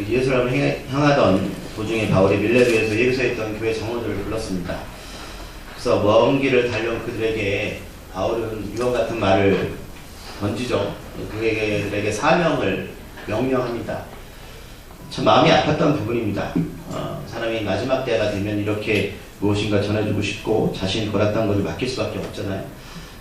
그 예루살렘을 향하던 도중에 바울이 밀레도에서 예루살렘에 있던 교회 장로들을 불렀습니다. 그래서 먼 길을 달려온 그들에게 바울은 이와 같은 말을 던지죠. 그에게 사명을 명령합니다. 참 마음이 아팠던 부분입니다. 사람이 마지막 때가 되면 이렇게 무엇인가 전해주고 싶고 자신이 걸었던 것을 맡길 수밖에 없잖아요.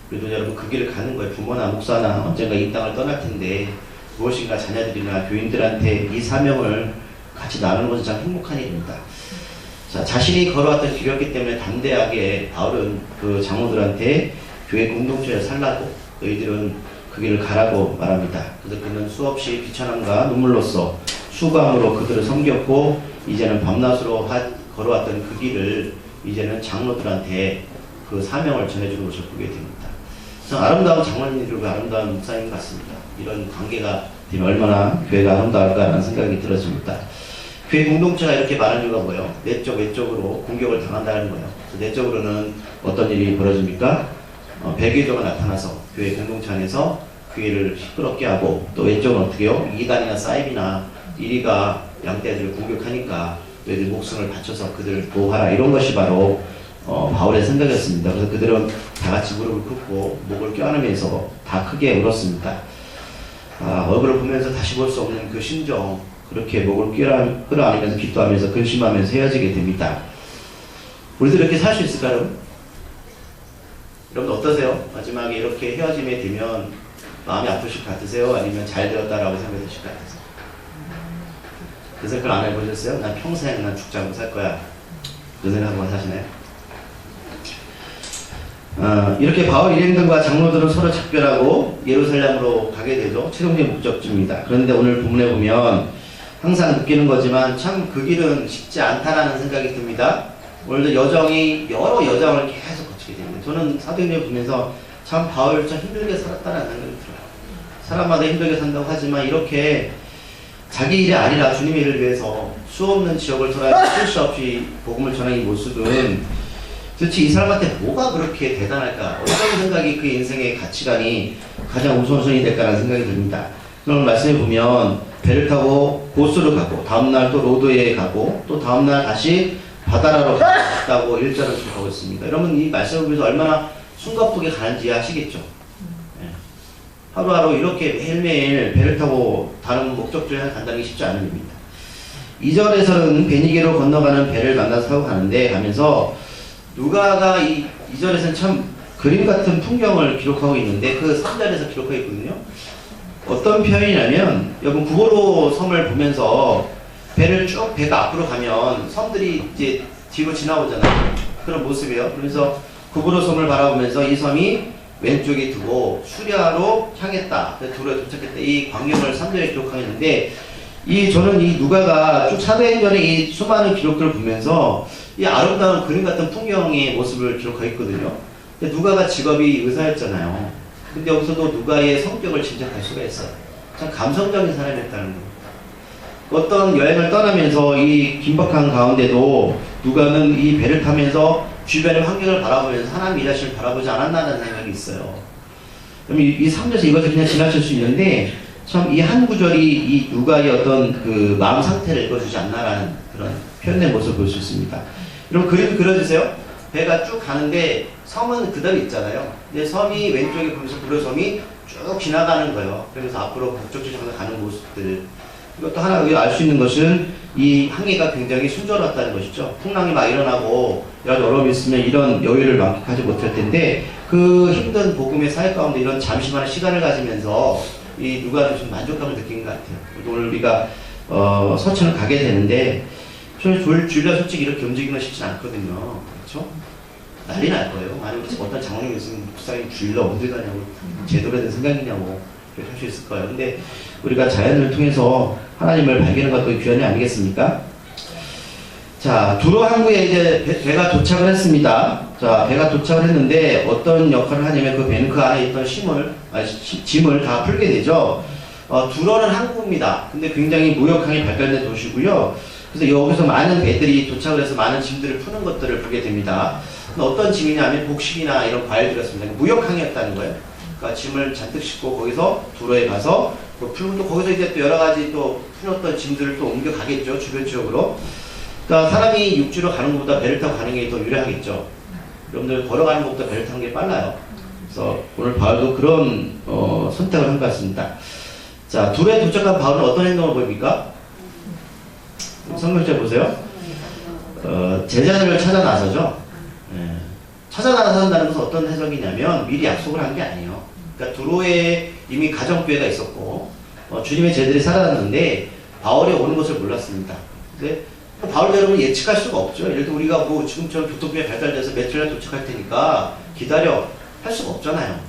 그래도 여러분 그 길을 가는 거예요. 부모나 목사나 언젠가 이 땅을 떠날 텐데 무엇인가 자녀들이나 교인들한테 이 사명을 같이 나누는 것은 참 행복한 일입니다. 자, 자신이 걸어왔던 길이었기 때문에 담대하게 바울은 그 장로들한테 교회 공동체를 살라고 너희들은 그 길을 가라고 말합니다. 그래서 그는 수없이 비천함과 눈물로써 수고함으로 그들을 섬겼고 이제는 밤낮으로 걸어왔던 그 길을 이제는 장로들한테 그 사명을 전해주는 것을 보게 됩니다. 참 아름다운 장로님들과 아름다운 목사님 같습니다. 이런 관계가 되면 얼마나 교회가 아름다울까라는 생각이 들어집니다. 교회 공동체가 이렇게 많은 이유가 뭐예요? 내적, 외적으로 공격을 당한다는 거예요. 내적으로는 어떤 일이 벌어집니까? 배교조가 나타나서 교회 공동체 안에서 교회를 시끄럽게 하고, 또 외적은 어떻게 해요? 이단이나 사이비나 이리가 양떼들을 공격하니까 너희들 목숨을 바쳐서 그들을 보호하라, 이런 것이 바로 바울의 생각이었습니다. 그래서 그들은 다 같이 무릎을 꿇고 목을 껴안으면서 다 크게 울었습니다. 얼굴을 보면서 다시 볼 수 없는 그 심정, 그렇게 목을 끌어안으면서 기도하면서 근심하면서 헤어지게 됩니다. 우리도 이렇게 살 수 있을까요? 여러분 어떠세요? 마지막에 이렇게 헤어짐에 되면 마음이 아프실 것 같으세요? 아니면 잘 되었다라고 생각하실 것 같으세요? 그 생각 안 해보셨어요? 난 평생 난 죽지 않고 살 거야. 그 생각하고 사시나요? 이렇게 바울 일행들과 장로들은 서로 작별하고 예루살렘으로 가게 되죠. 최종적인 목적지입니다. 그런데 오늘 본문에 보면 항상 느끼는 거지만 참 그 길은 쉽지 않다라는 생각이 듭니다. 오늘도 여러 여정을 계속 거치게 됩니다. 저는 사도행전 보면서 참 바울 참 힘들게 살았다는 생각이 들어요. 사람마다 힘들게 산다고 하지만 이렇게 자기 일이 아니라 주님의 일을 위해서 수없는 지역을 돌아서 쉴 수 없이 복음을 전하는 이 모습은 도대체 이 사람한테 뭐가 그렇게 대단할까? 어떤 생각이 그 인생의 가치관이 가장 우선순위 될까라는 생각이 듭니다. 오늘 말씀해 보면 배를 타고 고스로 가고 다음날 또 로도에 가고 또 다음날 다시 바다라로 갔다고 1절을 기록하고 있습니다. 여러분 이 말씀을 보면서 얼마나 숨가쁘게 가는지 아시겠죠? 하루하루 이렇게 매일매일 배를 타고 다른 목적지에 간다는 게 쉽지 않은 일입니다. 2절에서는 베니게로 건너가는 배를 만나서 타고 가는데 하면서 누가가 이 2절에서는 참 그림 같은 풍경을 기록하고 있는데 그 3절에서 기록하고 있거든요. 어떤 표현이냐면 여러분 구보로 섬을 보면서 배가 앞으로 가면 섬들이 이제 뒤로 지나오잖아요. 그런 모습이에요. 그래서 구보로 섬을 바라보면서 이 섬이 왼쪽에 두고 수리아로 향했다. 두로에 도착했다. 이 광경을 3절에 기록하고 있는데 저는 이 누가가 쭉 사도행전의 이 수많은 기록들을 보면서 이 아름다운 그림 같은 풍경의 모습을 기록하고 있거든요. 근데 누가가 직업이 의사였잖아요. 근데 여기서도 누가의 성격을 짐작할 수가 있어요. 참 감성적인 사람이었다는 거예요. 어떤 여행을 떠나면서 이 긴박한 가운데도 누가는 이 배를 타면서 주변의 환경을 바라보면서 하나님 일하심을 바라보지 않았나라는 생각이 있어요. 그럼 이 3절에서 이것을 그냥 지나칠 수 있는데 참 이 한 구절이 이 누가의 어떤 그 마음 상태를 읽어주지 않나라는 그런 표현의 모습을 볼 수 있습니다. 여러분 그림 그려주세요. 배가 쭉 가는데 섬은 그대로 있잖아요. 근데 섬이 왼쪽에 보면서 구로섬이 쭉 지나가는 거예요. 그래서 앞으로 목적지 향해 가는 모습들. 이것도 하나 알 수 있는 것은 이 항해가 굉장히 순조로웠다는 것이죠. 풍랑이 막 일어나고 여러 어려움이 있으면 이런 여유를 만끽하지 못할 텐데 그 힘든 복음의 사역 가운데 이런 잠시만의 시간을 가지면서 이 누가는 좀 만족감을 느낀 것 같아요. 오늘 우리가 서천을 가게 되는데 주일날 솔직히 이렇게 움직이는 건 쉽지 않거든요. 그렇죠? 난리 날 거예요. 만약 어떤 장로님이 있으면 목사님 주일날 어디 가냐고 제대로 된 생각이냐고 할 수 있을 거예요. 근데 우리가 자연을 통해서 하나님을 발견한 것도 귀한 일 아니겠습니까? 자, 두로 항구에 이제 배가 도착을 했습니다. 자, 배가 도착을 했는데 어떤 역할을 하냐면 그 배는 그 안에 있던 짐을 다 풀게 되죠. 두로는 항구입니다. 근데 굉장히 무역항이 발달된 도시고요. 그래서 여기서 많은 배들이 도착을 해서 많은 짐들을 푸는 것들을 보게 됩니다. 어떤 짐이냐면 곡식이나 이런 과일들이었습니다. 무역항이었다는 거예요. 그러니까 짐을 잔뜩 싣고 거기서 두로에 가서 풀고 또 거기서 이제 또 여러 가지 또 풀었던 짐들을 또 옮겨가겠죠. 주변 지역으로. 그러니까 사람이 육지로 가는 것보다 배를 타고 가는 게 더 유리하겠죠. 여러분들 걸어가는 것보다 배를 타는 게 빨라요. 그래서 오늘 바울도 그런 선택을 한 것 같습니다. 자, 두로에 도착한 바울은 어떤 행동을 보입니까? 성경책 보세요. 제자들을 찾아 나서죠. 찾아 나선다는 것은 어떤 해석이냐면 미리 약속을 한 게 아니에요. 그러니까 두로에 이미 가정교회가 있었고 주님의 제자들이 살아났는데 바울이 오는 것을 몰랐습니다. 근데 바울 여러분 예측할 수가 없죠. 예를 들어 우리가 뭐 지금처럼 교통편이 발달돼서 며칠 날 도착할 테니까 기다려 할 수가 없잖아요.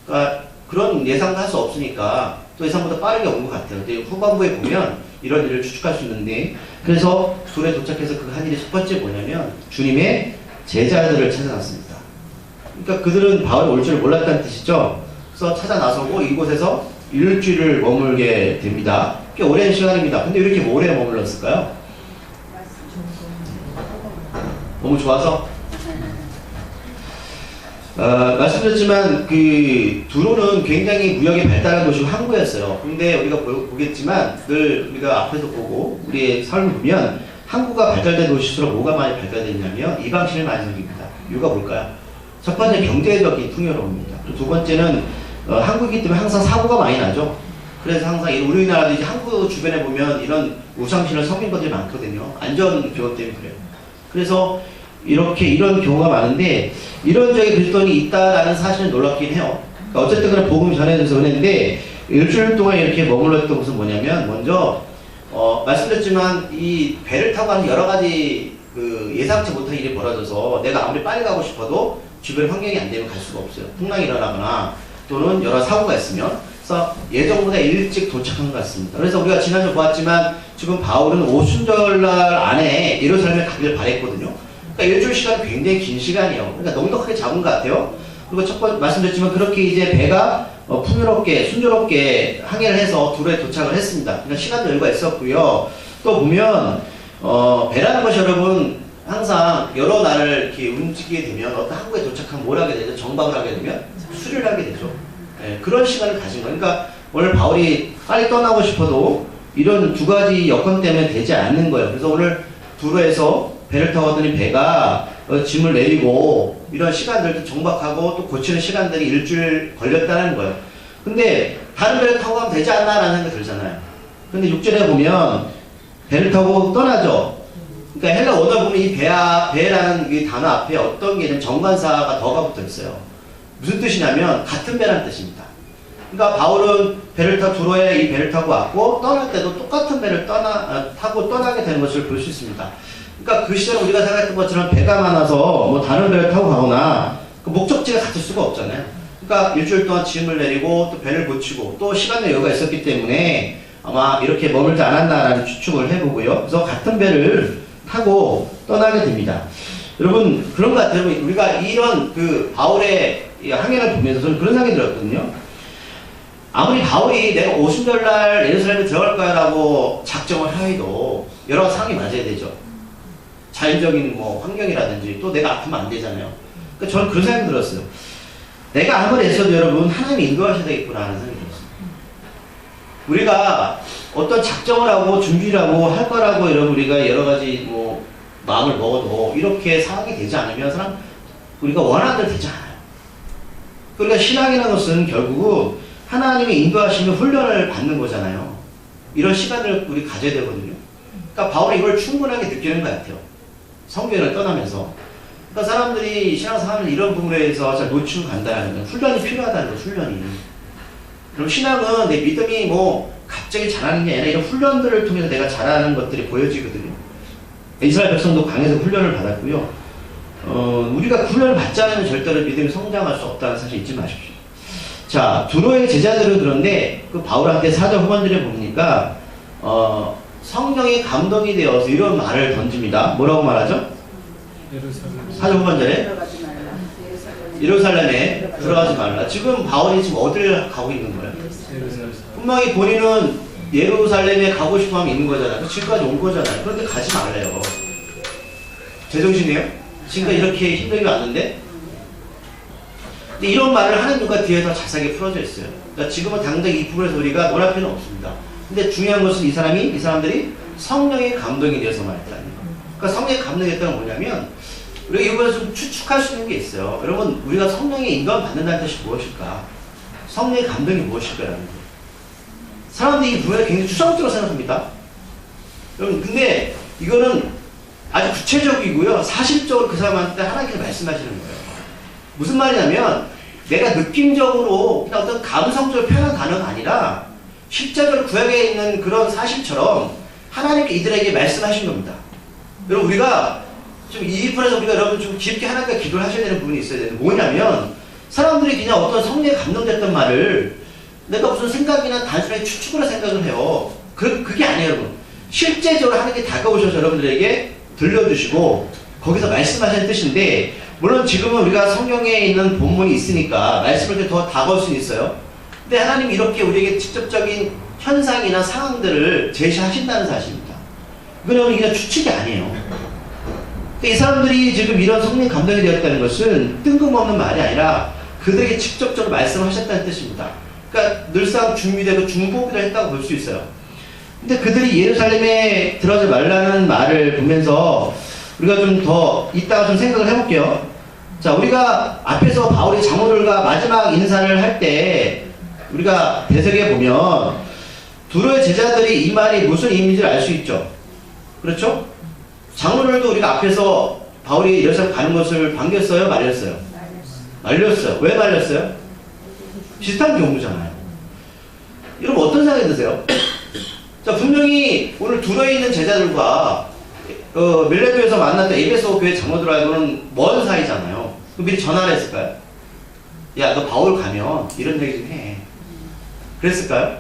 그러니까 그런 예상도 할 수 없으니까 또 예상보다 빠르게 온 것 같아요. 근데 후반부에 보면 이런 일을 추측할 수 있는데 그래서 둘에 도착해서 그 한 일이 첫 번째 뭐냐면 주님의 제자들을 찾아났습니다. 그러니까 그들은 바울이 올 줄 몰랐다는 뜻이죠. 그래서 찾아 나서고 이곳에서 일주일을 머물게 됩니다. 꽤 오랜 시간입니다. 근데 왜 이렇게 오래 머물렀을까요? 너무 좋아서? 말씀드렸지만 그 두로는 굉장히 무역이 발달한 도시고 항구였어요. 근데 우리가 보겠지만 늘 우리가 앞에서 보고 우리의 삶을 보면 항구가 발달된 도시일수록 뭐가 많이 발달됐냐면 이방신을 많이 섬깁니다. 이유가 뭘까요? 첫 번째 경제적인 풍요로움입니다. 그리고 두 번째는 항구이기 때문에 항상 사고가 많이 나죠. 그래서 항상 우리나라도 이제 항구 주변에 보면 이런 우상신을 섬긴 것들이 많거든요. 안전 교원 때문에 그래요. 그래서 이런 경우가 많은데 이런 적이 그리스도인이 있다라는 사실은 놀랍긴 해요. 그러니까 어쨌든 간에 복음이 전해져서 그랬는데 일주일 동안 이렇게 머물렀던 것은 뭐냐면 먼저 말씀드렸지만 이 배를 타고 하는 여러 가지 그 예상치 못한 일이 벌어져서 내가 아무리 빨리 가고 싶어도 주변 환경이 안 되면 갈 수가 없어요. 풍랑이 일어나거나 또는 여러 사고가 있으면 그래서 예정보다 일찍 도착한 것 같습니다. 그래서 우리가 지난주 보았지만 지금 바울은 오순절날 안에 예루살렘에 가기를 바랬거든요. 그러니까 일주일 시간은 굉장히 긴 시간이에요. 그러니까 넉넉하게 잡은 것 같아요. 그리고 첫 번째 말씀드렸지만 그렇게 이제 배가 풍요롭게 순조롭게 항해를 해서 두로에 도착을 했습니다. 그러니까 시간도 여유가 있었고요. 또 보면 배라는 것이 여러분 항상 여러 날을 이렇게 움직이게 되면 어떤 항구에 도착하면 뭘 하게 되죠? 정박을 하게 되면 수리를 하게 되죠. 네, 그런 시간을 가진 거예요. 그러니까 오늘 바울이 빨리 떠나고 싶어도 이런 두 가지 여건 때문에 되지 않는 거예요. 그래서 오늘 두로에서 배를 타고 왔더니 배가 짐을 내리고 이런 시간들도 정박하고 또 고치는 시간들이 일주일 걸렸다는 거예요. 근데 다른 배를 타고 가면 되지 않나라는 생각이 들잖아요. 근데 6절에 보면 배를 타고 떠나죠. 그러니까 헬라 원어 보면 이 배라는 이 단어 앞에 어떤 게 있냐면 정관사가 더가 붙어 있어요. 무슨 뜻이냐면 같은 배라는 뜻입니다. 그러니까 바울은 배를 타고 두로에 이 배를 타고 왔고 떠날 때도 똑같은 배를 타고 떠나게 되는 것을 볼 수 있습니다. 그러니까 그 시절에 우리가 생각했던 것처럼 배가 많아서 뭐 다른 배를 타고 가거나 그 목적지가 같을 수가 없잖아요. 그러니까 일주일 동안 짐을 내리고 또 배를 고치고 또 시간의 여유가 있었기 때문에 아마 이렇게 머물지 않았나라는 추측을 해보고요. 그래서 같은 배를 타고 떠나게 됩니다. 여러분 그런 것 같아요. 우리가 이런 그 바울의 항해를 보면서 저는 그런 생각이 들었거든요. 아무리 바울이 내가 오순절날 예루살렘에 들어갈 거야 라고 작정을 하여도 여러 가지 상황이 맞아야 되죠. 자연적인 뭐 환경이라든지 또 내가 아프면 안 되잖아요. 그러니까 저는 그런 생각이 들었어요. 내가 아무리 애써도 여러분 하나님이 인도하셔야 되겠구나 하는 생각이 들었어요. 우리가 어떤 작정을 하고 준비를 하고 할 거라고 여러분 우리가 여러 가지 뭐 마음을 먹어도 이렇게 상황이 되지 않으면 우리가 원하는 대로 되지 않아요. 그러니까 신앙이라는 것은 결국은 하나님의 인도하시면 훈련을 받는 거잖아요. 이런 시간을 우리 가져야 되거든요. 그러니까 바울이 이걸 충분하게 느끼는 것 같아요. 성교회를 떠나면서. 그러니까 사람들이 신앙생활을 이런 부분에 대해서 잘 놓치고 간다는 건 훈련이 필요하다는 거예요. 훈련이. 그럼 신앙은 내 믿음이 뭐 갑자기 잘하는 게 아니라 이런 훈련들을 통해서 내가 잘하는 것들이 보여지거든요. 이스라엘 백성도 강해서 훈련을 받았고요. 우리가 훈련을 받지 않으면 절대로 믿음이 성장할 수 없다는 사실 잊지 마십시오. 자, 두로의 제자들은 그런데 그 바울한테 4절 후반절에 보니까 성령이 감동이 되어서 이런 말을 던집니다. 뭐라고 말하죠? 4절 후반절에 예루살렘에 들어가지 말라. 지금 바울이 지금 어디를 가고 있는 거예요? 분명히 본인은 예루살렘에 가고 싶어 하면 있는 거잖아요. 지금까지 온 거잖아요. 그런데 가지 말래요. 제정신이에요? 지금까지 이렇게 힘들게 왔는데? 근데 이런 말을 하는 이유가 뒤에 더 자세하게 풀어져 있어요. 그러니까 지금은 당장 이 부분에서 우리가 논할 필요는 없습니다. 근데 중요한 것은 이 사람들이 성령의 감동이 되어서 말했다는 거예요. 그러니까 성령의 감동이 됐다는 건 뭐냐면, 우리가 이거에서 좀 추측할 수 있는 게 있어요. 여러분, 우리가 성령의 인도함 받는다는 뜻이 무엇일까? 성령의 감동이 무엇일까라는 거예요. 사람들이 이 부분에 굉장히 추상적으로 생각합니다. 여러분, 근데 이거는 아주 구체적이고요. 사실적으로 그 사람한테 하나님께서 말씀하시는 거예요. 무슨 말이냐면, 내가 느낌적으로 그냥 어떤 감성적으로 표현한 단어가 아니라 실제로 구약에 있는 그런 사실처럼 하나님께 이들에게 말씀하신 겁니다. 여러분, 우리가 좀 이 부분에서 우리가 여러분 좀 깊게 하나님께 기도를 하셔야 되는 부분이 있어야 되는데, 뭐냐면 사람들이 그냥 어떤 성령에 감동됐던 말을 내가 무슨 생각이나 단순하게 추측으로 생각을 해요. 그게 아니에요, 여러분. 실제적으로 하나님께 다가오셔서 여러분들에게 들려주시고 거기서 말씀하시는 뜻인데, 물론 지금은 우리가 성경에 있는 본문이 있으니까 말씀을 더 다가올 수는 있어요. 근데 하나님이 이렇게 우리에게 직접적인 현상이나 상황들을 제시하신다는 사실입니다. 이건 그냥 추측이 아니에요. 이 사람들이 지금 이런 성령 감동이 되었다는 것은 뜬금없는 말이 아니라 그들에게 직접적으로 말씀하셨다는 뜻입니다. 그러니까 늘상 준비되고 중보기도 했다고 볼 수 있어요. 근데 그들이 예루살렘에 들어가지 말라는 말을 보면서 우리가 좀 더 이따가 좀 생각을 해볼게요. 자, 우리가 앞에서 바울이 장로들과 마지막 인사를 할 때 우리가 대석에 보면 두로의 제자들이 이 말이 무슨 의미인지를 알 수 있죠. 그렇죠? 장로들도 우리가 앞에서 바울이 예루살렘 가는 것을 반겼어요? 말렸어요? 말렸어요. 왜 말렸어요? 비슷한 경우잖아요. 여러분 어떤 생각이 드세요? 자, 분명히 오늘 두로에 있는 제자들과 밀레도에서 만났던 에베소 교회 장로들하고는 먼 사이잖아요. 그럼 미리 전화를 했을까요? 야, 너 바울 가면 이런 얘기 좀 해. 그랬을까요?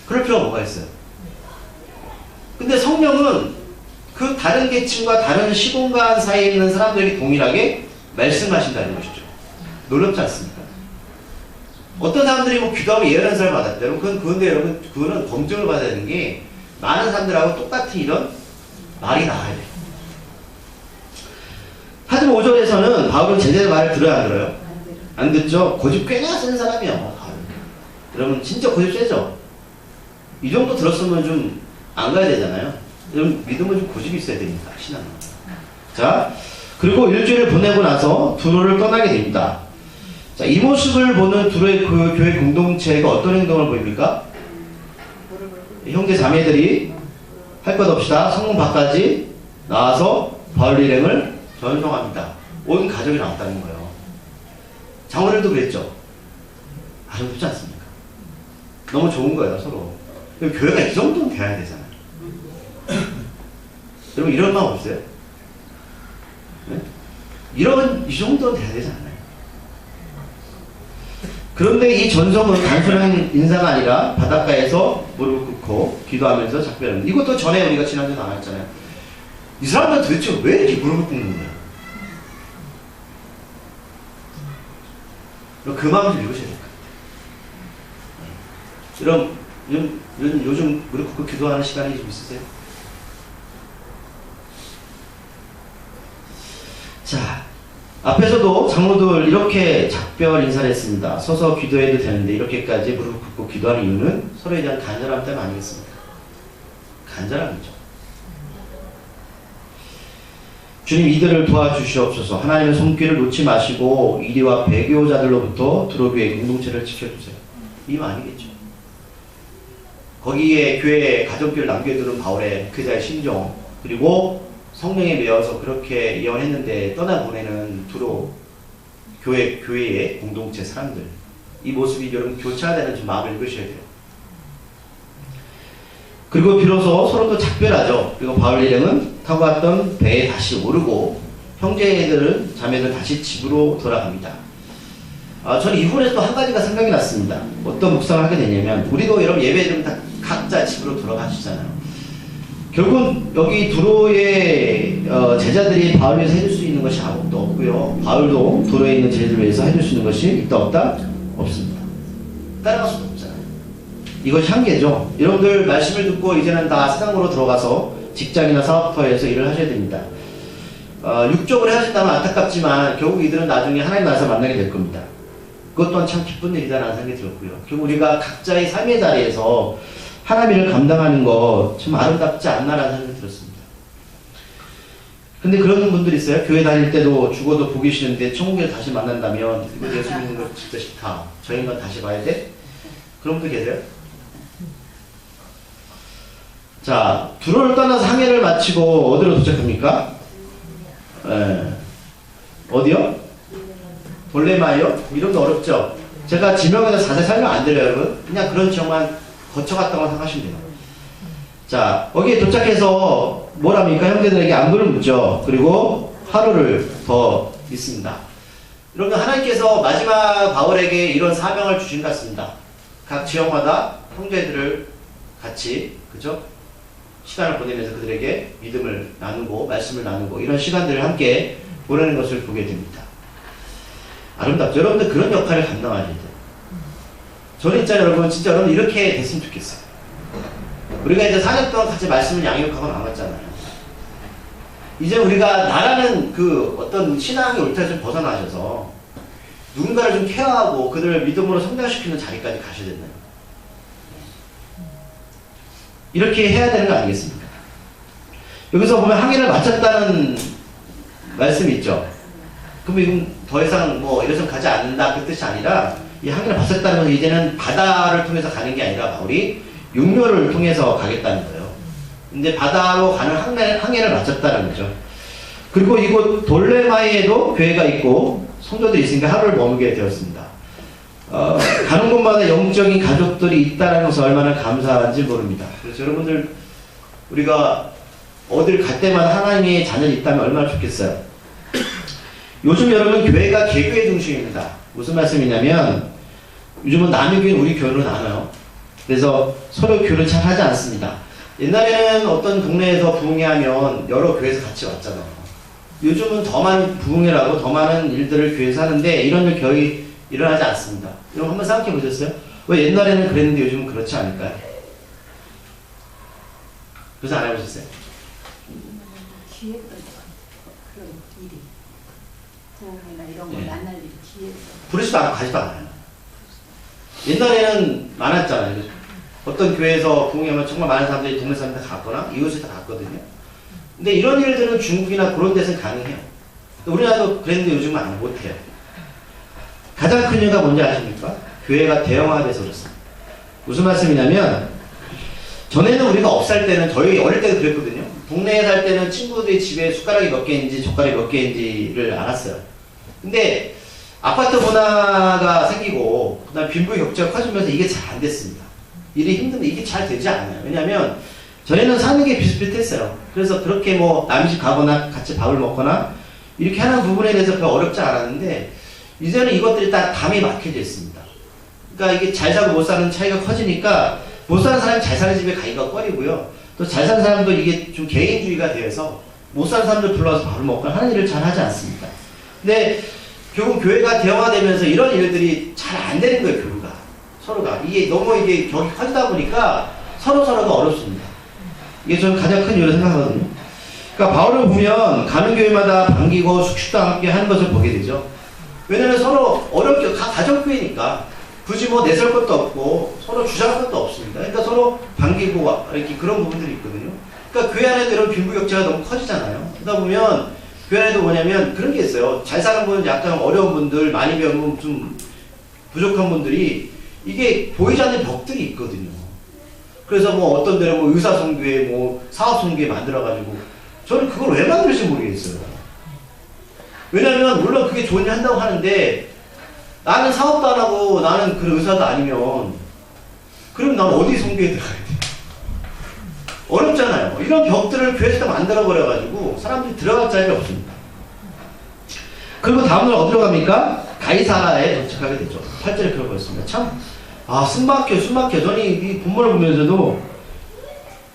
그럴 필요가 뭐가 있어요? 근데 성령은 그 다른 계층과 다른 시공간 사이에 있는 사람들에게 동일하게 말씀하신다는 것이죠. 놀랍지 않습니까? 어떤 사람들이 뭐 기도하면 예언사를 받았대. 여러분, 그런데 여러분, 그거는 검증을 받아야 되는 게 많은 사람들하고 똑같은 이런 말이 나와야 돼요. 하지만 5절에서는 바울은 제자의 말을 들어야 안 들어요? 안 듣죠? 고집 꽤나 센 사람이요. 바울. 여러분, 진짜 고집 세죠? 이 정도 들었으면 좀 안 가야 되잖아요. 여러분, 믿음은 좀 고집이 있어야 됩니다. 신앙은. 자, 그리고 일주일을 보내고 나서 두로를 떠나게 됩니다. 자, 이 모습을 보는 두로의 그 교회 공동체가 어떤 행동을 보입니까? 형제 자매들이 할 것 없이다 성문 밖까지 나와서 바울 일행을 전송합니다. 온 가족이 나왔다는 거예요. 장로들도 그랬죠. 아주 좋지 않습니까? 너무 좋은 거예요, 서로. 교회가 이 정도는 돼야 되잖아요. 여러분, 이런 마음 없어요? 네? 이 정도는 돼야 되지 않나요? 그런데 이 전송은 단순한 인사가 아니라 바닷가에서 무릎 꿇고 기도하면서 작별합니다. 이것도 전에 우리가 지난주에 나왔잖아요. 이 사람들은 도대체 왜 이렇게 무릎을 꿇는 거예요? 그 마음을 좀 읽으셔야 될 것 같아요. 요즘 무릎 꿇고 기도하는 시간이 좀 있으세요? 자, 앞에서도 장로들 이렇게 작별 인사를 했습니다. 서서 기도해도 되는데 이렇게까지 무릎 꿇고 기도하는 이유는 서로에 대한 간절함 때문 아니겠습니까? 간절함이죠. 주님, 이들을 도와주시옵소서. 하나님의 손길을 놓지 마시고 이리와 배교자들로부터 두로교회 공동체를 지켜주세요. 이 말이겠죠. 거기에 교회의 가정길을 남겨두는 바울의 그자의 심정, 그리고 성령에 매여서 그렇게 예언했는데 떠나보내는 두로 교회의 공동체 사람들, 이 모습이 여러분 교차되는 좀 마음을 읽으셔야 돼요. 그리고 비로소 서로도 작별하죠. 그리고 바울 일행은 타고 갔던 배에 다시 오르고 형제들은 자매들 다시 집으로 돌아갑니다. 저는 이 부분에서 또 한 가지가 생각이 났습니다. 어떤 묵상을 하게 되냐면, 우리도 여러분 예배드리면 다 각자 집으로 돌아가시잖아요. 결국은 여기 두로의 제자들이 바울을 위해서 해줄 수 있는 것이 아무것도 없고요. 바울도 두로에 있는 제자들을 위해서 해줄 수 있는 것이 있다 없다? 없습니다. 따라갈 수도 없잖아요. 이것이 한계죠. 여러분들 말씀을 듣고 이제는 다 세상으로 들어가서 직장이나 사업터에서 일을 하셔야 됩니다. 육적으로 하신다면 안타깝지만 결국 이들은 나중에 하나님 나라에서 만나게 될 겁니다. 그것 또한 참 기쁜 일이다라는 생각이 들었고요. 결국 우리가 각자의 삶의 자리에서 하나님 일을 감당하는 거 참 아름답지 않나라는 생각이 들었습니다. 근데 그런 분들이 있어요. 교회 다닐 때도 죽어도 보기 싫은데 천국에서 다시 만난다면 이거 예수 믿는 거 진짜 싫다. 저 인간 다시 봐야 돼? 그런 분들 계세요? 자, 두로를 떠나서 항해를 마치고 어디로 도착합니까? 어디요? 돌레마요? 이름도 어렵죠? 제가 지명해서 자세히 설명 안 드려요, 여러분. 그냥 그런 지역만 거쳐갔다고 생각하시면 돼요. 자, 거기에 도착해서 뭘 합니까? 형제들에게 안부를 묻죠. 그리고 하루를 더 있습니다. 여러분, 하나님께서 마지막 바울에게 이런 사명을 주신 것 같습니다. 각 지역마다 형제들을 같이, 그죠? 시간을 보내면서 그들에게 믿음을 나누고, 말씀을 나누고, 이런 시간들을 함께 보내는 것을 보게 됩니다. 아름답죠? 여러분들 그런 역할을 감당하셔야 돼요. 저는 진짜 여러분, 진짜 여러분 이렇게 됐으면 좋겠어요. 우리가 이제 4년 동안 같이 말씀을 양육하고 나왔잖아요. 이제 우리가 나라는 그 어떤 신앙의 울타리 좀 벗어나셔서 누군가를 좀 케어하고 그들을 믿음으로 성장시키는 자리까지 가셔야 된다. 이렇게 해야 되는 거 아니겠습니까? 여기서 보면 항해를 마쳤다는 말씀이 있죠. 그럼 이건 더 이상 뭐 이래서 가지 않는다 그 뜻이 아니라 이 항해를 마쳤다는 건 이제는 바다를 통해서 가는 게 아니라 바울이 육로를 통해서 가겠다는 거예요. 근데 바다로 가는 항해를 마쳤다는 거죠. 그리고 이곳 돌레마이에도 교회가 있고 성도들이 있으니까 하루를 머물게 되었습니다. 가는 곳마다 영적인 가족들이 있다는 것을 얼마나 감사한지 모릅니다. 그래서 여러분들 우리가 어딜 갈 때마다 하나님의 자녀들이 있다면 얼마나 좋겠어요. 요즘 여러분 교회가 개교의 중심입니다. 무슨 말씀이냐면 요즘은 남의 교회는 우리 교회로 나눠요. 그래서 서로 교류를 잘 하지 않습니다. 옛날에는 어떤 동네에서 부흥회하면 여러 교회에서 같이 왔잖아요. 요즘은 더 많은 부흥회라고 더 많은 일들을 교회에서 하는데 이런 일 거의 일어나지 않습니다. 여러분 한번 생각해 보셨어요? 왜 옛날에는 그랬는데 요즘은 그렇지 않을까요? 그래서 안 해보셨어요? 기회가 그런 일이 부흥회나 이런 거 만날 일이 기회가 부르지도 않고 가지도 않아요. 옛날에는 많았잖아요. 어떤 교회에서 부흥회하면 정말 많은 사람들이 동네 사람들 다 갔거나 이웃이 다 갔거든요. 근데 이런 일들은 중국이나 그런 데서는 가능해요. 우리나라도 그랬는데 요즘은 안 못해요. 가장 큰 이유가 뭔지 아십니까? 교회가 대형화돼서 그렇습니다. 무슨 말씀이냐면 전에는 우리가 업살 때는 저희 어릴 때도 그랬거든요. 동네에 살 때는 친구들이 집에 숟가락이 몇 개인지 젓가락이 몇 개인지를 알았어요. 근데 아파트 문화가 생기고 그다음 빈부격차가 커지면서 이게 잘 안 됐습니다. 일이 힘든데 이게 잘 되지 않아요. 왜냐하면 전에는 사는 게 비슷비슷했어요. 그래서 그렇게 뭐 남의 집 가거나 같이 밥을 먹거나 이렇게 하는 부분에 대해서 별로 어렵지 않았는데 이제는 이것들이 다 담에 막혀져 있습니다. 그러니까 이게 잘 사고 못 사는 차이가 커지니까 못 사는 사람이 잘 사는 집에 가기가 꺼리고요. 또 잘 사는 사람도 이게 좀 개인주의가 되어서 못 사는 사람들 불러와서 밥을 먹거나 하는 일을 잘 하지 않습니다. 근데 결국 교회가 대형화되면서 이런 일들이 잘 안 되는 거예요, 교회가. 서로가. 이게 너무 이게 격이 커지다 보니까 서로가 어렵습니다. 이게 저는 가장 큰 이유로 생각하거든요. 그러니까 바울을 보면 가는 교회마다 반기고 숙식도 함께 하는 것을 보게 되죠. 왜냐면 서로 어렵게, 가정교회니까 굳이 뭐 내세울 것도 없고 서로 주장할 것도 없습니다. 그러니까 서로 반기고 이렇게 그런 부분들이 있거든요. 그러니까 교회 안에도 이런 빈부격차가 너무 커지잖아요. 그러다 보면 교회 안에도 뭐냐면 그런 게 있어요. 잘 사는 분은 약간 어려운 분들, 많이 배우면 좀 부족한 분들이 이게 보이지 않는 벽들이 있거든요. 그래서 뭐 어떤 데는 뭐 의사성교회, 뭐 사업성교회 만들어가지고 저는 그걸 왜 만들지 모르겠어요. 왜냐면 물론 그게 좋은 일 한다고 하는데 나는 사업도 안 하고 나는 그 의사도 아니면 그럼 난 어디 성교회에 들어가야 돼? 어렵잖아요. 이런 벽들을 교회에서 만들어버려가지고 사람들이 들어갈 자리가 없습니다. 그리고 다음날 어디로 갑니까? 가이사라에 도착하게 되죠. 8절에 그러고 있습니다. 참, 숨막혀. 저는 이 본문을 보면서도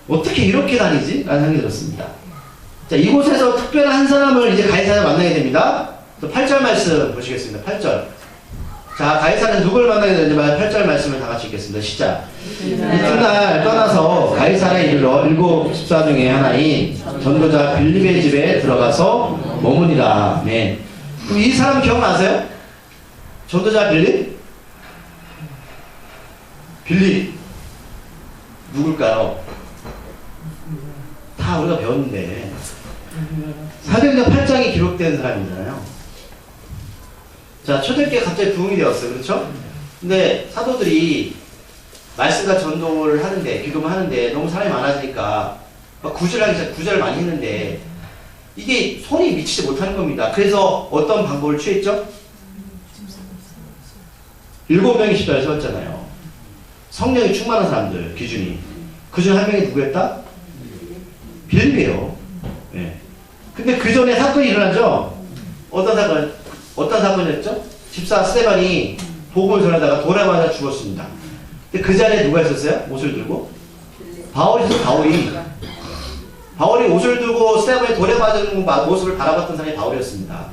어떻게 이렇게 다니지? 라는 생각이 들었습니다. 자, 이곳에서 특별한 한 사람을 이제 가이사라에 만나게 됩니다. 또 8절 말씀 보시겠습니다. 8절. 자, 가이사라는 누굴 만나게 되는지 8절 말씀을 다 같이 읽겠습니다. 시작. 이튿날 떠나서 가이사라에 이르러 7 집사 중에 하나인 전도자 빌립의 집에 들어가서 머무니라. 네. 그럼 이 사람 기억나세요? 전도자 빌립? 누굴까요? 다 우리가 배웠는데 사도행전 8장이 기록된 사람이잖아요. 자, 초대교회 갑자기 부흥이 되었어요. 그렇죠? 근데 사도들이 말씀과 전도를 하는데, 기도만 하는데 너무 사람이 많아지니까 막 구절을 많이 했는데 이게 손이 미치지 못하는 겁니다. 그래서 어떤 방법을 취했죠? 7명이 십자가에 세웠잖아요. 성령이 충만한 사람들 기준이. 그중 한 명이 누구였다? 빌립이에요. 예. 근데 그 전에 사건이 일어나죠? 어떤 사건이었죠? 집사 스데반이 복음을 전하다가 돌에 맞아 죽었습니다. 근데 그 자리에 누가 있었어요? 옷을 들고? 바울이 옷을 들고 스데반이 돌에 맞은 모습을 바라봤던 사람이 바울이었습니다.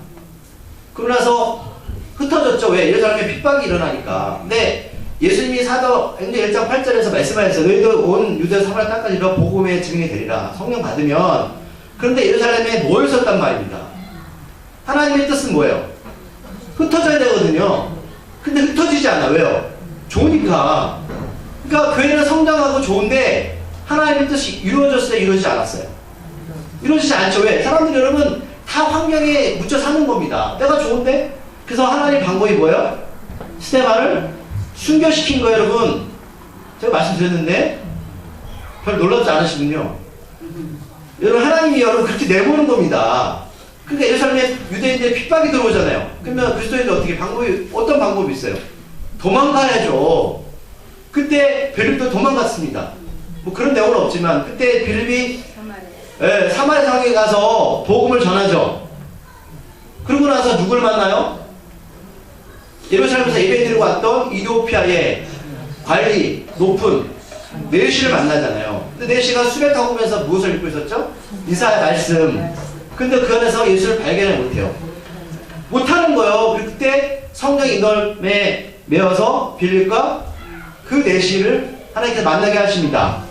그러고 나서 흩어졌죠. 왜? 이 사람의 핍박이 일어나니까. 근데 예수님이 사도행전 1장 8절에서 말씀하셨어요. 너희도 온 유대 사마리아 땅까지 이르러 복음의 증인이 되리라. 성령 받으면. 그런데 예루살렘에 모여 있었단 말입니다. 하나님의 뜻은 뭐예요? 흩어져야 되거든요. 근데 흩어지지 않아. 왜요? 좋으니까. 그러니까 교회는 성장하고 좋은데 하나님의 뜻이 이루어졌어요? 이루어지지 않았어요? 이루어지지 않죠. 왜? 사람들이 여러분 다 환경에 묻혀 사는 겁니다. 내가 좋은데? 그래서 하나님의 방법이 뭐예요? 스데반을 순교시킨 거예요, 여러분. 제가 말씀드렸는데 별 놀랍지 않으시군요. 여러분, 하나님이 여러분 그렇게 내보는 겁니다. 그러니까 예루살렘에 유대인들의 핍박이 들어오잖아요. 그러면 그리스도인들 어떤 방법이 있어요? 도망가야죠. 그때 빌립도 도망갔습니다. 뭐 그런 내용은 없지만 그때 빌립이 사마리아 성에 가서 복음을 전하죠. 그러고 나서 누굴 만나요? 예루살렘에서 예배드리고 왔던 이디오피아의 관리 높은 네시를 만나잖아요. 근데 네시가 수레 타고 오면서 무엇을 읽고 있었죠? 이사야 말씀. 근데 그 안에서 예수를 발견을 못해요. 못하는 거예요. 그때 성령의 인도에 메어서 빌립과 그 네시를 하나님께서 만나게 하십니다.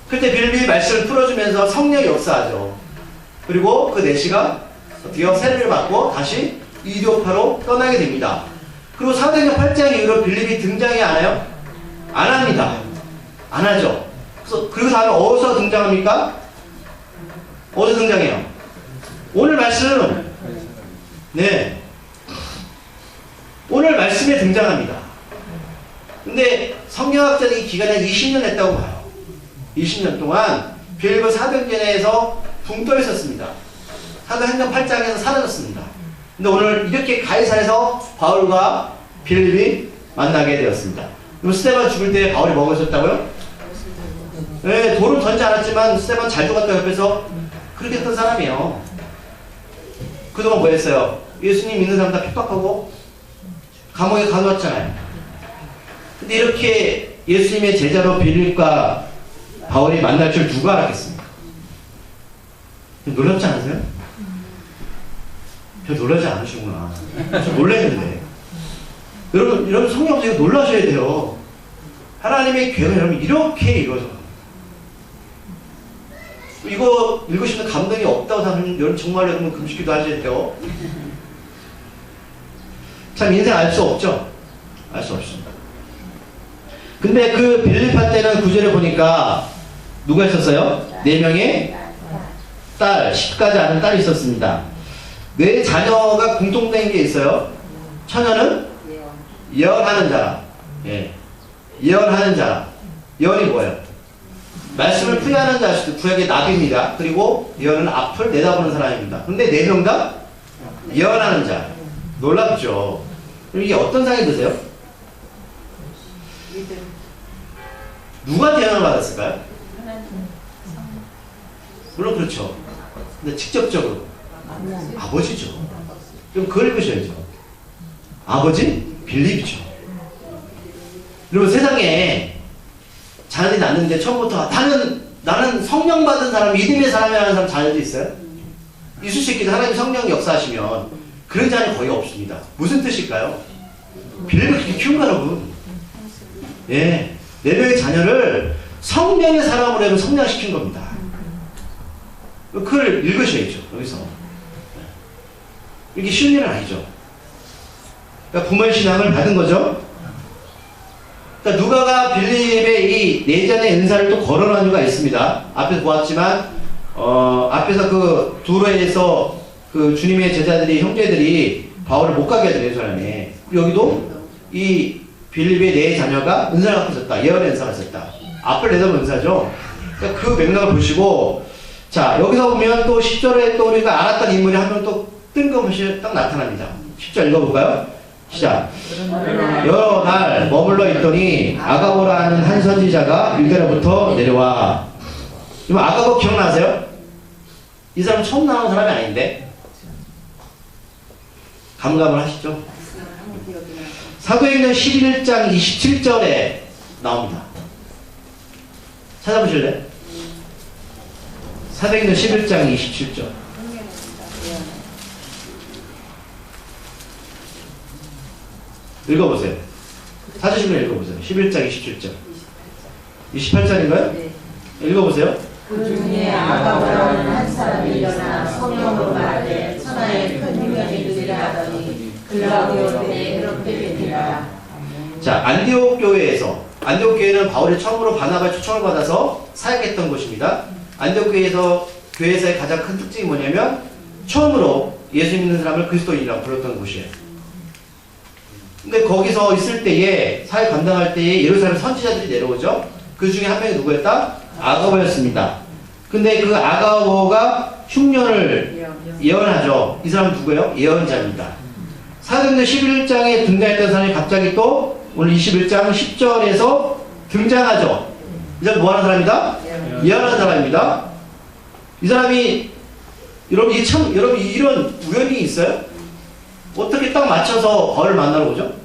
그때 빌립이 말씀을 풀어주면서 성령이 역사하죠. 그리고 그 네시가 어떻게요? 세례를 받고 다시 이디오파로 떠나게 됩니다. 그리고 사도행전 8장 이후로 빌립이 등장이 안 해요? 안 합니다. 안 하죠. 그리고 다음에 어디서 등장합니까? 어디서 등장해요? 오늘 말씀. 네. 오늘 말씀에 등장합니다. 근데 성경학자들이 기간이 20년 했다고 봐요. 20년 동안 빌립은 사도행전에서 붕 떠 있었습니다. 사도행전 8장에서 사라졌습니다. 근데 오늘 이렇게 가이사에서 바울과 빌립이 만나게 되었습니다. 그럼 스데반 죽을 때 바울이 뭐가 있었다고요? 네, 돌을 던지 않았지만 스데반 잘 죽었다 옆에서 그렇게 했던 사람이에요. 그동안 뭐 했어요? 예수님 믿는 사람 다 핍박하고 감옥에 가두었잖아요. 근데 이렇게 예수님의 제자로 빌립과 바울이 만날 줄 누가 알았겠습니까? 놀랍지 않으세요? 별 놀라지 않으시구나. 좀 놀랐는데. 여러분 성경 이거 놀라셔야 돼요. 하나님의 계획은 여러분 이렇게 이루어져요. 이거 읽으시면 감동이 없다고 생각하면 여러분 정말 여러분 금식기도 하셔야 돼요. 참 인생 알 수 없죠? 알 수 없습니다. 근데 그 빌립할 때는 구절에 보니까 누가 있었어요? 4명의 딸, 10가지 아는 딸이 있었습니다. 네 자녀가 공통된 게 있어요. 처녀는 예언하는 자라. 예. 예언하는 자라. 예언이 뭐예요? 말씀을 풀이하는 자, 구약의 나비입니다. 그리고 예언은 앞을 내다보는 사람입니다. 근데 4명 다 예언하는 자. 놀랍죠? 그럼 이게 어떤 상이 드세요? 누가 예언을 받았을까요? 물론 그렇죠. 근데 직접적으로 아버지죠. 그럼 그걸 읽으셔야죠. 아버지? 빌립이죠. 여러분 세상에 자녀들이 낳는데 처음부터 나는 성령 받은 사람, 믿음의 사람이라는 사람 자녀도 있어요? 있을 수 있기도. 하나님 성령 역사하시면 그런 자녀 거의 없습니다. 무슨 뜻일까요? 빌립을 그렇게 키운 거야, 여러분. 예, 4명의 자녀를 성령의 사람으로 해서 성장시킨 겁니다. 그걸 읽으셔야죠, 여기서. 이게 쉬운 일은 아니죠. 그러니까 부모의 신앙을 받은 거죠. 그러니까 누가가 빌립의 이 내전의 은사를 또 거론한 이유가 있습니다. 앞에서 보았지만 앞에서 그 두로에서 그 주님의 제자들이 형제들이 바울을 못 가게 하죠. 예루살렘에. 여기도 이 빌립의 네 자녀가 은사를 갖고 있었다. 예언의 은사가 있었다. 앞을 내다보는 은사죠. 그러니까 그 맥락을 보시고, 자, 여기서 보면 또 10절에 또 우리가 알았던 인물이 한 명 또 뜬금없이 딱 나타납니다. 10절 읽어볼까요? 시작. 여러 날 머물러 있더니 아가보라는 한 선지자가 유대로부터 내려와. 이거 아가보 기억나세요? 이 사람 처음 나온 사람이 아닌데? 감감을 하시죠? 사도행전 11장 27절에 나옵니다. 찾아보실래요? 사도행전 11장 27절. 읽어보세요. 찾으시면 읽어보세요. 11장 27절. 28절인가요? 네. 읽어보세요. 그 중에 아가보라는 한 사람이 일어나 성령으로 말하되 천하에 큰 흉년이 일으리라 하더니 글라우디오에 그렇게 되니라. 자, 안디옥 교회는 바울이 처음으로 바나바의 초청을 받아서 사역했던 곳입니다. 안디옥 교회에서의 가장 큰 특징이 뭐냐면 처음으로 예수 믿는 사람을 그리스도인이라고 불렀던 곳이에요. 근데 거기서 있을 때에 사역 감당할 때에 예루살렘 선지자들이 내려오죠. 그 중에 한 명이 누구였다? 아가보였습니다. 근데 그 아가보가 흉년을 예언하죠. 이 사람은 누구예요? 예언자입니다. 사도행전 11장에 등장했던 사람이 갑자기 또 오늘 21장 10절에서 등장하죠. 이 사람 뭐 하는 사람이다? 예언하는 사람입니다. 이 사람이 여러분 이런 우연이 있어요? 어떻게 딱 맞춰서 벌을 만나러 오죠?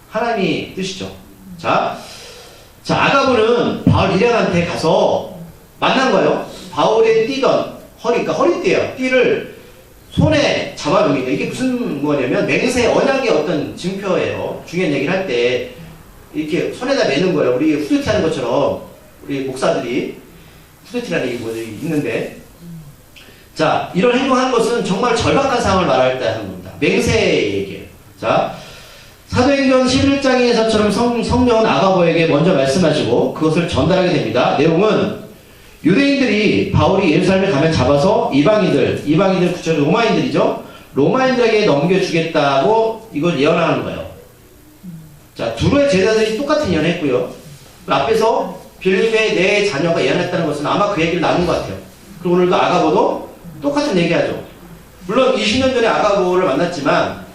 하나님이 뜻이죠. 자, 아가보는 바울 일행한테 가서 만난 거예요. 바울의 띠던 그러니까 허리띠예요. 띠를 손에 잡아놓습니다. 이게 무슨 거냐면 맹세 언약의 어떤 증표예요. 중요한 얘기를 할 때 이렇게 손에다 매는 거예요. 우리 후드티 하는 것처럼 우리 목사들이 후드티라는 게 뭐 있는데, 자, 이런 행동하는 것은 정말 절박한 상황을 말할 때 하는 겁니다. 맹세의 얘기예요. 자, 사도행전 11장에서처럼 성령은 아가보에게 먼저 말씀하시고 그것을 전달하게 됩니다. 내용은 유대인들이 바울이 예루살렘에 가면 잡아서 이방인들 구체적으로 로마인들이죠. 로마인들에게 넘겨주겠다고 이걸 예언하는 거예요. 자, 두로의 제자들이 똑같은 예언을 했고요. 앞에서 빌립의 네 자녀가 예언했다는 것은 아마 그 얘기를 나눈 것 같아요. 그리고 오늘도 아가보도 똑같은 얘기하죠. 물론 20년 전에 아가보를 만났지만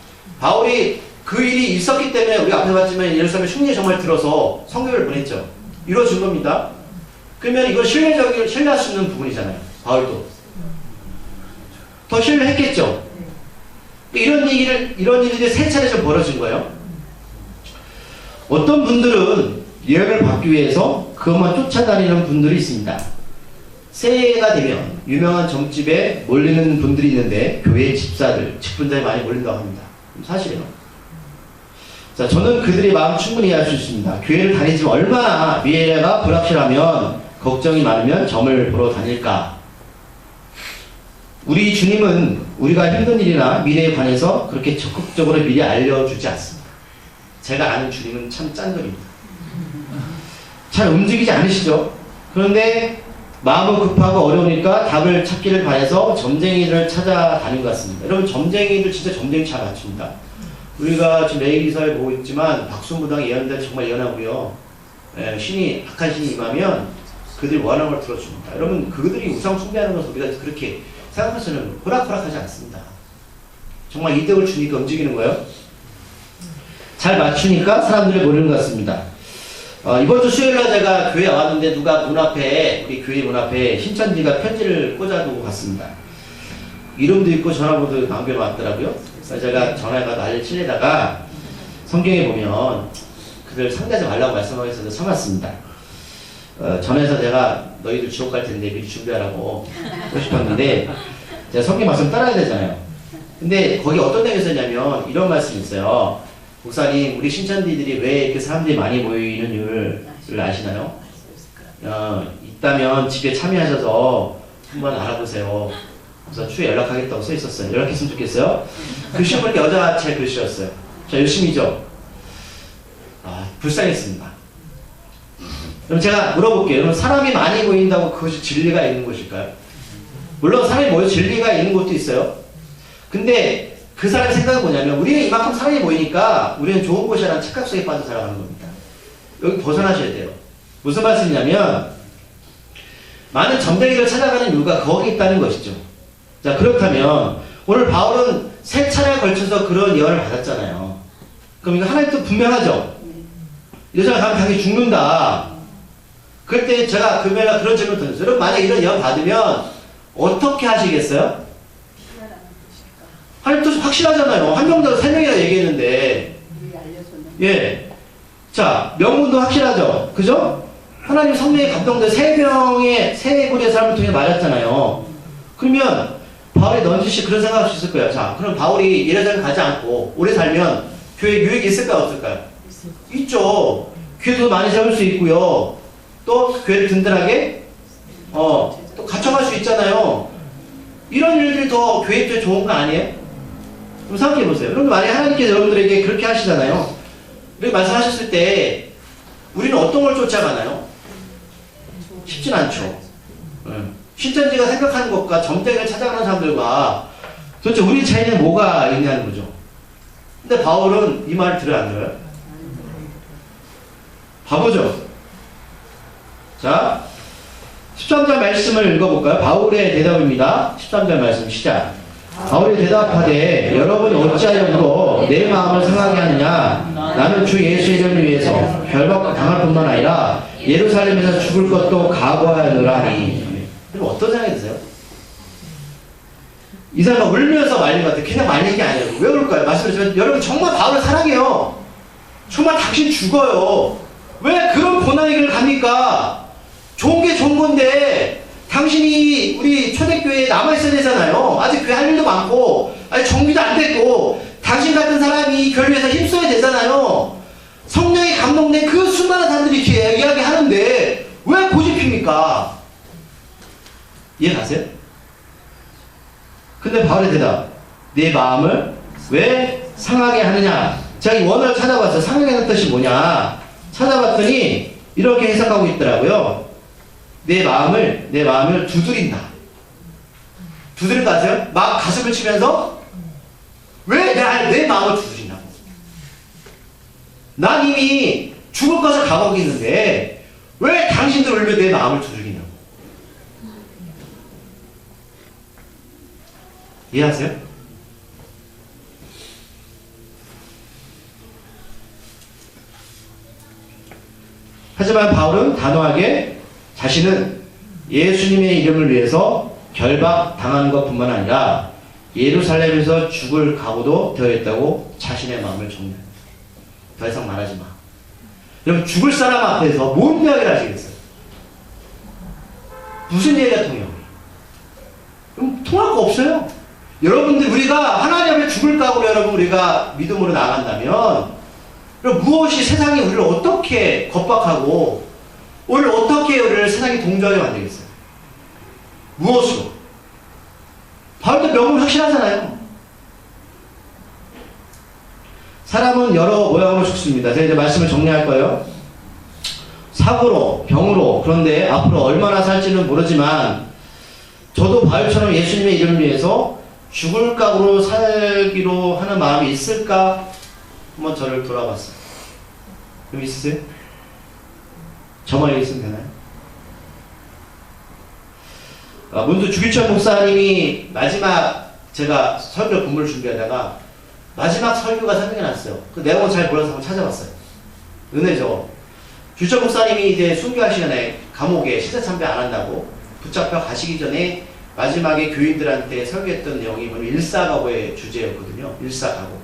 바울이 그 일이 있었기 때문에 우리가 앞에서 봤지만 예루살렘에 흉년이 정말 들어서 성경을 보냈죠. 이루어진 겁니다. 그러면 이건 신뢰할 수 있는 부분이잖아요. 바울도 더 신뢰했겠죠. 이런 일들이 세 차례 좀 벌어진 거예요. 어떤 분들은 예언을 받기 위해서 그것만 쫓아다니는 분들이 있습니다. 새해가 되면 유명한 점집에 몰리는 분들이 있는데 교회 집사들, 직분자에 많이 몰린다고 합니다. 사실이에요. 자, 저는 그들의 마음 충분히 이해할 수 있습니다. 교회를 다니지만 얼마나 미래가 불확실하면 걱정이 많으면 점을 보러 다닐까. 우리 주님은 우리가 힘든 일이나 미래에 관해서 그렇게 적극적으로 미리 알려주지 않습니다. 제가 아는 주님은 참 짠돌입니다. 잘 움직이지 않으시죠? 그런데 마음은 급하고 어려우니까 답을 찾기를 바라서 점쟁이들을 찾아다닌 것 같습니다. 여러분, 점쟁이들 진짜 점쟁이 잘 맞춥니다. 우리가 지금 매일 기사를 보고 있지만 박수무당 예언들 정말 예언하고요. 악한 신이 임하면 그들이 원하는 걸 들어줍니다. 여러분, 그들이 우상 숭배하는 것을 우리가 그렇게 생각해서는 호락호락하지 않습니다. 정말 이득을 주니까 움직이는 거예요. 잘 맞추니까 사람들이 모르는 것 같습니다. 이번 주 수요일날 제가 교회에 왔는데 누가 우리 교회 문 앞에 신천지가 편지를 꽂아두고 갔습니다. 이름도 있고 전화번호도 남겨놨더라고요. 그래서 제가 전화해가 난리를 치려다가 성경에 보면 그들 상대하지 말라고 말씀하고 있어서 참았습니다. 전에서 제가 너희들 지옥 갈 텐데 미리 준비하라고 하고 싶었는데 제가 성경 말씀 따라야 되잖아요. 근데 거기 어떤 내용이 있었냐면 이런 말씀이 있어요. 목사님, 우리 신천지들이 왜 이렇게 사람들이 많이 모이는 이유를 아시나요? 있다면 집에 참여하셔서 한번 알아보세요. 그래서 추후에 연락하겠다고 써 있었어요. 연락했으면 좋겠어요. 글씨 보니까 여자 제 글씨였어요. 자, 열심히죠. 불쌍했습니다. 그럼 제가 물어볼게요. 여러분, 사람이 많이 모인다고 그것이 진리가 있는 것일까요? 물론 사람이 모여 진리가 있는 곳도 있어요. 근데 그 사람의 생각은 뭐냐면 우리는 이만큼 사람이 모이니까 우리는 좋은 곳이라는 착각 속에 빠져 살아가는 겁니다. 여기 벗어나셔야 돼요. 무슨 말씀이냐면 많은 점쟁이를 찾아가는 이유가 거기 있다는 것이죠. 자, 그렇다면 오늘 바울은 3차례에 걸쳐서 그런 예언을 받았잖아요. 그럼 이거 하나님도 분명하죠. 여자가 가면 당연히 죽는다. 그럴 때 제가 금요일날 그런 질문을 던졌어요. 여러분, 만약 이런 예언 받으면 어떻게 하시겠어요? 하나님도 확실하잖아요. 한 명당 3명이라 얘기했는데. 예. 자, 명분도 확실하죠. 그죠? 하나님 성령에 감동돼 3명의 세 구리의 사람을 통해 말했잖아요. 그러면 바울이 넌지시 그런 생각할 수 있을 거예요. 자, 그럼 바울이 예루살렘 가지 않고 오래 살면 교회 유익이 있을까요? 없을까요? 있죠. 교회도 많이 세울 수 있고요. 또 교회를 든든하게 또 갖춰갈 수 있잖아요. 이런 일들이 더 교회 입장에 좋은 거 아니에요? 그럼 생각해 보세요. 여러분, 만약에 하나님께서 여러분들에게 그렇게 하시잖아요. 이렇게 말씀하셨을 때 우리는 어떤 걸 쫓아가나요? 쉽진 않죠. 신천지가 생각하는 것과 점쟁이를 찾아가는 사람들과 도대체 우리 차이는 뭐가 있냐는 거죠. 근데 바울은 이 말을 들어요, 안 들어요? 바보죠. 자, 13절 말씀을 읽어볼까요? 바울의 대답입니다. 13절 말씀 시작. 바울이 대답하되 여러분이 어찌하여 물어 내 마음을 상하게 하느냐. 나는 주 예수 이름을 위해서 결박을 당할 뿐만 아니라 예루살렘에서 죽을 것도 각오하노라니. 그럼 어떤 생각이 드세요? 이 사람은 울면서 말린 것 같아요. 그냥 말린 게 아니에요. 왜 울까요? 말씀드리면 여러분 정말 바울을 사랑해요. 정말 당신 죽어요. 왜 그런 고난의 길을 갑니까? 좋은 게 좋은 건데 당신이 우리 초대교회에 남아있어야 되잖아요. 아직 교회 할 일도 많고 아직 정비도 안 됐고 당신 같은 사람이 교회에서 힘써야 되잖아요. 성령이 감동된 그 수많은 사람들이 이렇게 이야기하는데 왜 고집입니까? 이해가세요? 근데 바울의 대답, 내 마음을 왜 상하게 하느냐? 제가 이 원어를 찾아봤어요. 상하게 하는 뜻이 뭐냐? 찾아봤더니 이렇게 해석하고 있더라고요. 내 마음을 두드린다. 두드린 거 아세요? 막 가슴을 치면서 왜 내 마음을 두드리냐고. 난 이미 죽을 것을 각오하고 있는데 왜 당신들 울며 내 마음을 두드리냐고. 이해하세요? 하지만 바울은 단호하게 자신은 예수님의 이름을 위해서 결박당하는 것뿐만 아니라 예루살렘에서 죽을 각오도 되어 있다고 자신의 마음을 정리합니다. 더 이상 말하지 마. 여러분, 죽을 사람 앞에서 뭔 이야기를 하시겠어요? 무슨 얘기가 통해요? 그럼 통할 거 없어요. 여러분들, 우리가 하나님 앞에 죽을 각오로 여러분 우리가 믿음으로 나간다면 그럼 무엇이 세상이 우리를 어떻게 겁박하고 오늘 어떻게 우리를 세상에 동조하게 만들겠어요? 무엇으로? 바울도 명분 확실하잖아요. 사람은 여러 모양으로 죽습니다. 제가 이제 말씀을 정리할 거예요. 사고로, 병으로, 그런데 앞으로 얼마나 살지는 모르지만 저도 바울처럼 예수님의 이름을 위해서 죽을 각오로 살기로 하는 마음이 있을까? 한번 저를 돌아봤어요. 그럼 있으세요? 저만 있으면 되나요? 문두 주기철 목사님이 마지막 제가 설교 본문을 준비하다가 마지막 설교가 생각이 났어요. 그 내용을 잘 몰라서 한번 찾아봤어요. 은혜죠. 주기철 목사님이 이제 순교할 시간에 감옥에 시대참배 안 한다고 붙잡혀 가시기 전에 마지막에 교인들한테 설교했던 내용이 뭐냐면 일사각오의 주제였거든요. 일사각오.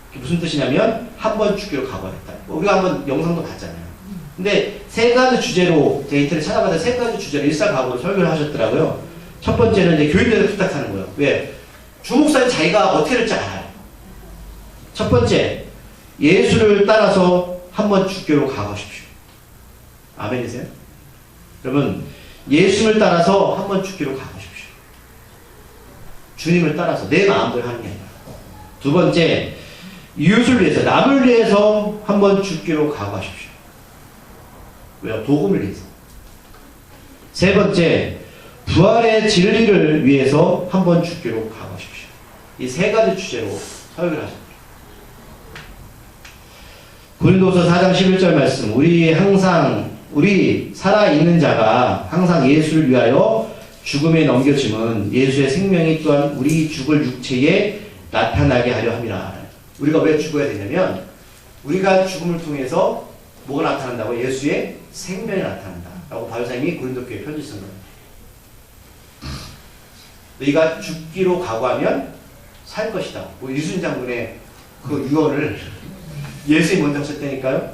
그게 무슨 뜻이냐면 한 번 죽기로 각오했다. 우리가 한번 영상도 봤잖아요. 근데 세 가지 주제로 제가 인터넷 찾아봤는데 세 가지 주제로 일사각오로 설교를 하셨더라고요. 첫 번째는 이제 교인들을 부탁하는 거예요. 왜? 주 목사님 자기가 어떻게 될지 알아요. 첫 번째, 예수를 따라서 한 번 죽기로 각오하십시오. 아멘이세요? 여러분, 예수를 따라서 한 번 죽기로 각오하십시오. 주님을 따라서 내 마음대로 하는 게 아니라. 두 번째, 이웃을 위해서, 남을 위해서 한 번 죽기로 각오하십시오. 왜요? 복음을 위해서. 세 번째, 부활의 진리를 위해서 한번 죽기로 각오하십시오. 이 세 가지 주제로 설교를 하십니다. 고린도서 4장 11절 말씀, 우리 살아있는 자가 항상 예수를 위하여 죽음에 넘겨짐은 예수의 생명이 또한 우리 죽을 육체에 나타나게 하려 함이라. 우리가 왜 죽어야 되냐면 우리가 죽음을 통해서 뭐가 나타난다고? 예수의 생명이 나타난다 라고 바울사님이 고린도 교회에 편지 쓴 거예요. 너희가 죽기로 각오하면 살 것이다. 이순 장군의 그 유언을 예수님이 먼저 하셨다니까요.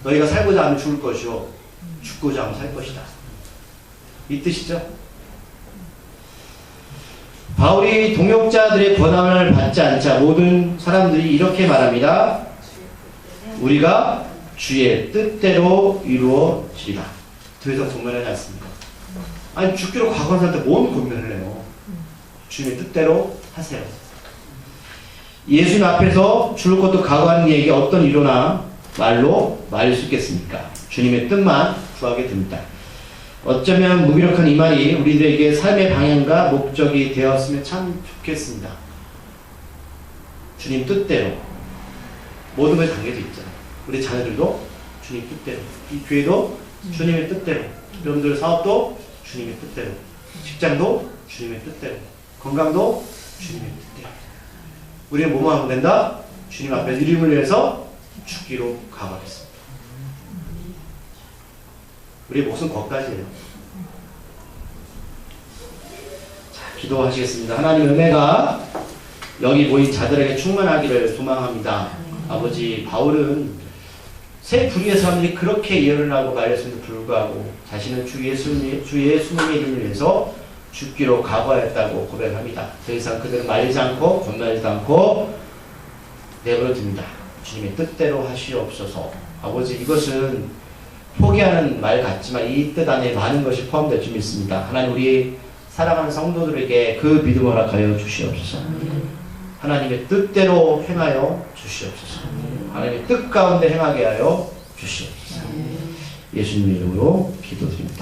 너희가 살고자 하면 죽을 것이요 죽고자 하면 살 것이다. 이 뜻이죠. 바울이 동역자들의 권한을 받지 않자 모든 사람들이 이렇게 말합니다. 우리가 주의 뜻대로 이루어지리라. 더 이상 고민하지 않습니다. 아니 죽기로 각오한 사람한테 뭔 고민을 해요. 주님의 뜻대로 하세요. 예수님 앞에서 죽을 것도 각오하는 이에게 어떤 위로나 말로 말릴 수 있겠습니까? 주님의 뜻만 구하게 됩니다. 어쩌면 무기력한 이 말이 우리들에게 삶의 방향과 목적이 되었으면 참 좋겠습니다. 주님 뜻대로 모든 것이 담겨져 있잖아요. 우리 자녀들도 주님 뜻대로, 이 교회도 주님의 뜻대로, 여러분들 사업도 주님의 뜻대로, 직장도 주님의 뜻대로, 건강도 주님의 뜻대로. 우리는 뭐만 하면 된다? 주님 앞에 이름을 위해서 죽기로 각오하겠습니다. 우리의 목숨 거기까지예요. 자, 기도하시겠습니다. 하나님 은혜가 여기 모인 자들에게 충만하기를 소망합니다. 아버지, 바울은 새 불의의 사람들이 그렇게 예언을 하고 말했음에도 불구하고 자신은 주 예수님의 이름을 위해서 죽기로 각오하였다고 고백합니다. 더 이상 그들은 말리지 않고 권면하지도 않고 내버려둡니다. 주님의 뜻대로 하시옵소서. 아버지, 이것은 포기하는 말 같지만 이 뜻 안에 많은 것이 포함될 줄 믿습니다. 하나님, 우리 사랑하는 성도들에게 그 믿음을 허락하여 주시옵소서. 하나님의 뜻대로 행하여 주시옵소서. 하나님의 뜻 가운데 행하게 하여 주시옵소서. 예수님의 이름으로 기도드립니다.